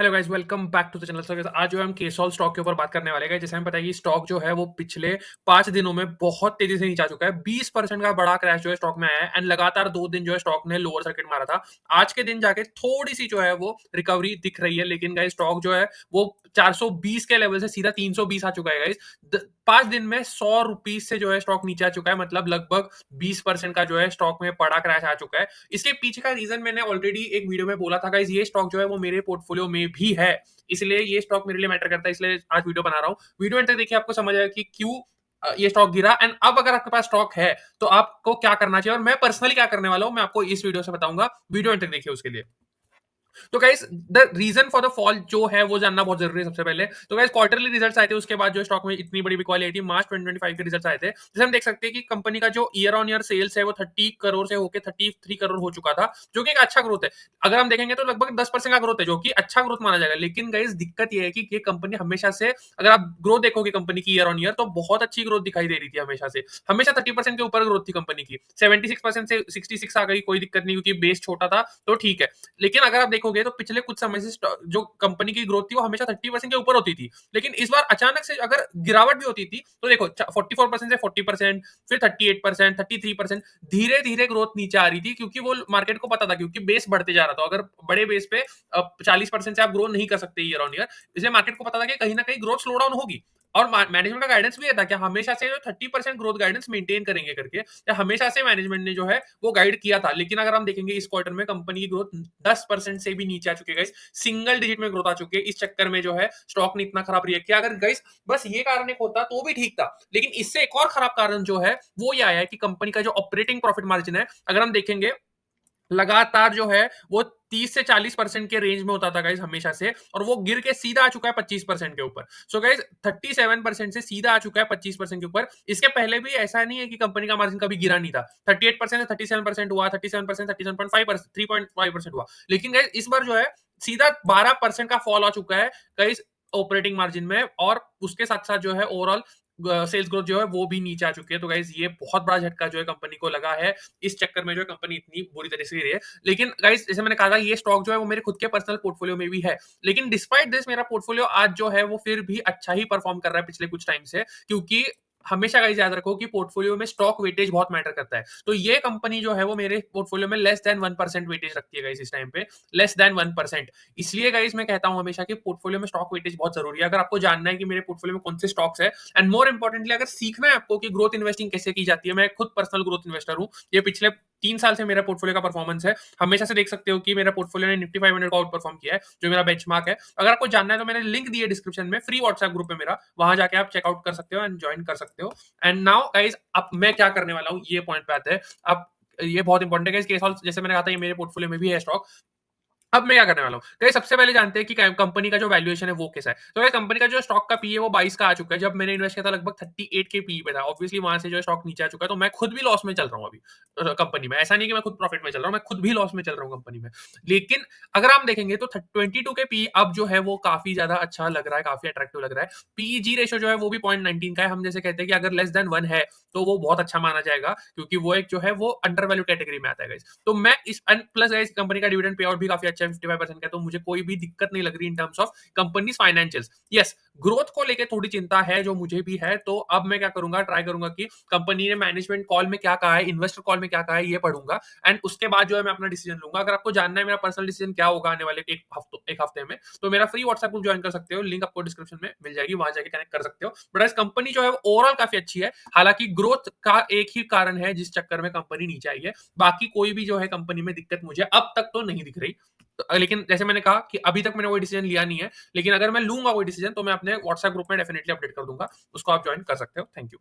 Hello guys, welcome back to the channel. So आज जो है हम केसॉल स्टॉक के ऊपर बात करने वाले हैं। जैसे हमें पता है कि स्टॉक जो है वो पिछले 5 दिनों में बहुत तेजी से नीचे आ चुका है। 20% का बड़ा क्रैश जो है स्टॉक में आया है एंड लगातार 2 दिन जो है स्टॉक ने लोअर सर्किट मारा था। आज के दिन जाके थोड़ी-सी जो है वो रिकवरी दिख रही है, लेकिन गाइस स्टॉक जो है वो 420 के लेवल से सीधा 320 आ चुका है गाइस। 5 दिन में 100 रुपीज से जो है स्टॉक नीचे आ चुका है, मतलब लगभग 20% का जो है स्टॉक में बड़ा क्रैश आ चुका है। इसके पीछे का रीजन मैंने ऑलरेडी एक वीडियो में बोला था गाइस। ये स्टॉक जो है वो मेरे पोर्टफोलियो में भी है, इसलिए ये स्टॉक मेरे लिए मैटर करता है, इसलिए आज वीडियो बना रहा हूँ। वीडियो एंड तक देखिए, आपको समझ आएगा कि क्यों ये स्टॉक गिरा एंड अब अगर आपके पास स्टॉक है तो आपको क्या करना चाहिए और मैं पर्सनली क्या करने वाला हूं, मैं आपको इस वीडियो से बताऊंगा। वीडियो एंड तक देखिए उसके लिए। तो guys the reason for the fall जो है वो जानना बहुत जरूरी है सबसे पहले। तो गाइस क्वार्टरली रिजल्ट्स आए थे, उसके बाद जो स्टॉक में इतनी बड़ी बिकवाली आई थी। मार्च 2025 के रिजल्ट्स आए थे, जैसे हम देख सकते हैं कि कंपनी का जो ईयर ऑन ईयर सेल्स है वो 30 करोड़ से होकर 33 करोड़ हो चुका था, जो कि एक अच्छा ग्रोथ है। अगर हम देखेंगे तो लगभग 10% का ग्रोथ है, जो कि अच्छा ग्रोथ माना जाएगा। लेकिन गाइस दिक्कत ये है कि ये कंपनी हमेशा से, अगर आप ग्रोथ देखोगे कंपनी की ईयर ऑन ईयर, तो बहुत अच्छी ग्रोथ दिखाई दे रही थी हमेशा से। हमेशा 30% के ऊपर ग्रोथ थी कंपनी की। 76% से 66 आ गई, कोई दिक्कत नहीं, क्योंकि बेस छोटा था तो ठीक है। लेकिन अगर आप देखोगे तो पिछले कुछ समय से जो कंपनी की ग्रोथ थी वो हमेशा 30% के ऊपर होती थी। लेकिन इस बार अचानक से अगर गिरावट भी होती थी तो देखो 44% से 40%, फिर 38%, 33%, धीरे धीरे ग्रोथ नीचे आ रही थी, क्योंकि वो मार्केट को पता था, क्योंकि बेस बढ़ते जा रहा था। अगर बड़े बेस पे 40% से आप ग्रो नहीं कर सकते ईयर ऑन ईयर, इसलिए मार्केट को पता था कि कहीं ना कहीं ग्रोथ स्लो डाउन होगी। और मैनेजमेंट का गाइडेंस भी था कि हमेशा से जो 30% ग्रोथ गाइडेंस मेंटेन करेंगे करके, या हमेशा से मैनेजमेंट ने जो है वो गाइड किया था। लेकिन अगर हम देखेंगे इस क्वार्टर में कंपनी की ग्रोथ 10% से भी नीचे आ चुकी है, सिंगल डिजिट में ग्रोथ आ चुकी है। इस चक्कर में जो है स्टॉक ने इतना खराब रिएक्ट किया। अगर गाइस बस ये कारण एक होता तो भी ठीक था, लेकिन इससे एक और खराब कारण जो है वो ये आया है कि कंपनी का जो ऑपरेटिंग प्रॉफिट मार्जिन है, अगर हम देखेंगे लगातार जो है वो 30 से 40% के रेंज में होता था गाइस हमेशा से, और वो गिर के सीधा आ चुका है 25% के ऊपर। सो गाइस 37% से सीधा आ चुका है 25% के ऊपर। इसके पहले भी ऐसा नहीं है कि कंपनी का मार्जिन कभी गिरा नहीं था। 38% से 37% हुआ, 37%, 37.5%, 3.5% हुआ। लेकिन गाइस इस बार जो है सीधा 12% का फॉल आ चुका है गाइस ऑपरेटिंग मार्जिन में, और उसके साथ साथ जो है ओवरऑल सेल्स ग्रोथ जो है वो भी नीचे आ चुकी है। तो गाइस ये बहुत बड़ा झटका जो है कंपनी को लगा है। इस चक्कर में जो है कंपनी इतनी बुरी तरह से गिरी है। लेकिन गाइस जैसे मैंने कहा था, ये स्टॉक जो है वो मेरे खुद के पर्सनल पोर्टफोलियो में भी है। लेकिन डिस्पाइट दिस मेरा पोर्टफोलियो आज जो है वो फिर भी अच्छा ही परफॉर्म कर रहा है पिछले कुछ टाइम से, क्योंकि हमेशा गाइस याद रखो कि पोर्टफोलियो में स्टॉक वेटेज बहुत मैटर करता है। तो ये कंपनी जो है वो मेरे पोर्टफोलियो में लेस देन 1% वेटेज रखती है गाइस इस टाइम पे, लेस देन 1%। इसलिए गाइस मैं कहता हूं हमेशा कि पोर्टफोलियो में स्टॉक वेटेज बहुत जरूरी है। अगर आपको जानना है कि मेरे पोर्टफोलियो में कौन से स्टॉक्स है, एंड मोर इंपॉर्टेंटली अगर सीखना है आपको कि ग्रोथ इन्वेस्टिंग कैसे की जाती है, मैं खुद पर्सनल ग्रोथ इन्वेस्टर हूं। ये पिछले 3 साल से मेरा पोर्टफोलियो का परफॉर्मेंस है। हमेशा से देख सकते हो कि मेरा पोर्टफोलियो ने निफ्टी 500 को आउट परफॉर्म किया है, जो मेरा बेंचमार्क है। अगर आपको जानना है तो मैंने लिंक दी है डिस्क्रिप्शन में, फ्री व्हाट्सएप ग्रुप है मेरा, वहां जाके आप चेकआउट कर सकते हो एंड ज्वाइन कर सकते हो। एंड नाउ गाइस अब मैं क्या करने वाला हूँ, ये पॉइंट पे आते हैं। अब ये बहुत इंपॉर्टेंट है गाइस। केसॉल जैसे मैंने कहा था ये मेरे पोर्टफोलियो में भी है स्टॉक। अब मैं क्या करने वाला हूँ, गाइस सबसे पहले जानते हैं कि कंपनी का जो वैल्यूएशन है वो कैसा है। तो गाइस कंपनी का जो स्टॉक का पी है वो 22 का आ चुका है। जब मैंने इन्वेस्ट किया था लगभग 38 के पी पे था। ऑब्वियसली वहां से जो है स्टॉक नीचे आ चुका है, तो मैं खुद भी लॉस में चल रहा हूँ अभी कंपनी में। ऐसा नहीं कि मैं खुद प्रॉफिट में चल रहा हूँ, मैं खुद भी लॉस में चल रहा हूँ कंपनी में। लेकिन अगर हम देखेंगे तो 22 के पी अब जो है वो काफी ज्यादा अच्छा लग रहा है, काफी अट्रैक्टिव लग रहा है। पीजी रेशो जो है वो भी 0.19 का है। हम जैसे कहते हैं कि अगर लेस देन 1 है तो वो बहुत अच्छा माना जाएगा, क्योंकि वो एक जो है वो अंडर वैल्यू कैटेगरी में आता है गाइस। तो मैं इस प्लस गाइस कंपनी का डिविडेंड पे आउट भी काफी अच्छा है, 55% का। तो मुझे कोई भी दिक्कत नहीं लग रही in terms of company financials. Yes, growth को लेके थोड़ी चिंता है, जो मुझे भी है। तो अब मैं क्या करूंगा, ट्राई करूंगा कि कंपनी ने मैनेजमेंट कॉल में क्या कहा है, इन्वेस्टर कॉल में क्या कहा है, ये पढ़ूंगा एंड उसके बाद जो है मैं अपना डिसीजन लूंगा। अगर आपको जानना है मेरा पर्सनल डिसीजन क्या होगा आने वाले एक हफ्ते में, तो मेरा फ्री व्हाट्सएप ग्रुप ज्वाइन कर सकते हो। लिंक आपको डिस्क्रिप्शन में मिल जाएगी, वहां जाके कनेक्ट कर सकते हो। बट इस कंपनी जो है ओवरऑल काफी अच्छी है। हालांकि ग्रोथ का एक ही कारण है जिस चक्कर में कंपनी नीचे आई है, बाकी कोई भी जो है कंपनी में दिक्कत मुझे अब तक तो नहीं दिख रही। लेकिन जैसे मैंने कहा कि अभी तक मैंने कोई डिसीजन लिया नहीं है, लेकिन अगर मैं लूंगा कोई डिसीजन तो मैं अपने व्हाट्सएप ग्रुप में डेफिनेटली अपडेट कर दूंगा। उसको आप ज्वाइन कर सकते हो। Thank you.